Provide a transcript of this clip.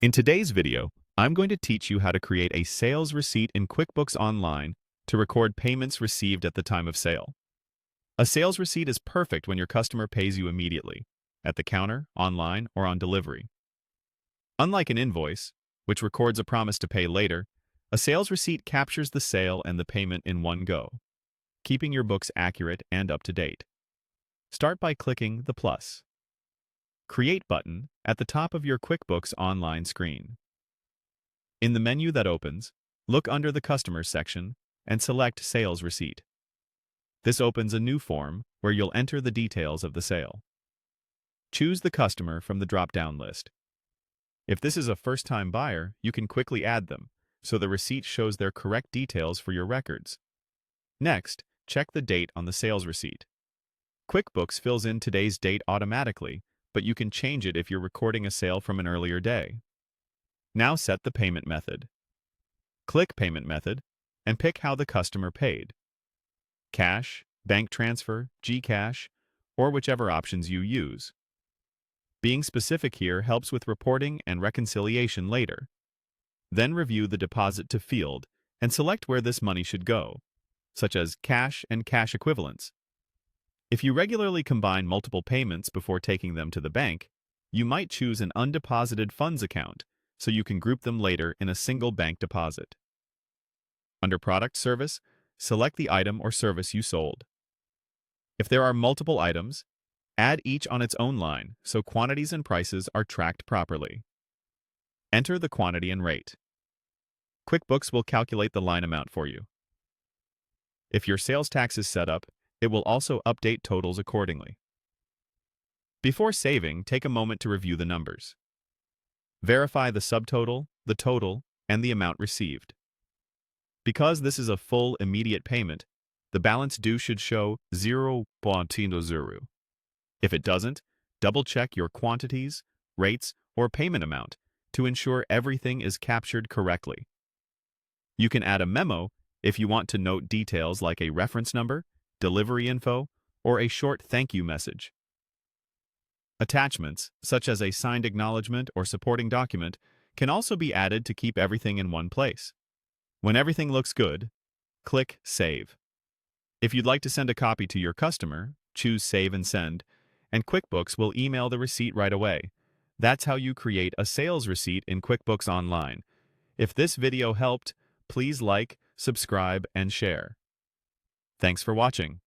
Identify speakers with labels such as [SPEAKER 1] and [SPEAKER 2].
[SPEAKER 1] In today's video, I'm going to teach you how to create a sales receipt in QuickBooks Online to record payments received at the time of sale. A sales receipt is perfect when your customer pays you immediately, at the counter, online, or on delivery. Unlike an invoice, which records a promise to pay later, a sales receipt captures the sale and the payment in one go, keeping your books accurate and up to date. Start by clicking the plus Create button at the top of your QuickBooks Online screen. In the menu that opens, look under the Customers section and select Sales Receipt. This opens a new form where you'll enter the details of the sale. Choose the customer from the drop-down list. If this is a first-time buyer, you can quickly add them, so the receipt shows their correct details for your records. Next, check the date on the sales receipt. QuickBooks fills in today's date automatically, but you can change it if you're recording a sale from an earlier day. Now set the payment method. Click Payment Method and pick how the customer paid: cash, bank transfer, GCash, or whichever options you use. Being specific here helps with reporting and reconciliation later. Then review the deposit to field and select where this money should go, such as cash and cash equivalents. If you regularly combine multiple payments before taking them to the bank, you might choose an undeposited funds account so you can group them later in a single bank deposit. Under Product Service, select the item or service you sold. If there are multiple items, add each on its own line so quantities and prices are tracked properly. Enter the quantity and rate. QuickBooks will calculate the line amount for you. If your sales tax is set up, it will also update totals accordingly. Before saving, take a moment to review the numbers. Verify the subtotal, the total, and the amount received. Because this is a full, immediate payment, the balance due should show 0.0. If it doesn't, double-check your quantities, rates, or payment amount to ensure everything is captured correctly. You can add a memo if you want to note details like a reference number, delivery info, or a short thank you message. Attachments, such as a signed acknowledgement or supporting document, can also be added to keep everything in one place. When everything looks good, click Save. If you'd like to send a copy to your customer, choose Save and Send, and QuickBooks will email the receipt right away. That's how you create a sales receipt in QuickBooks Online. If this video helped, please like, subscribe, and share. Thanks for watching.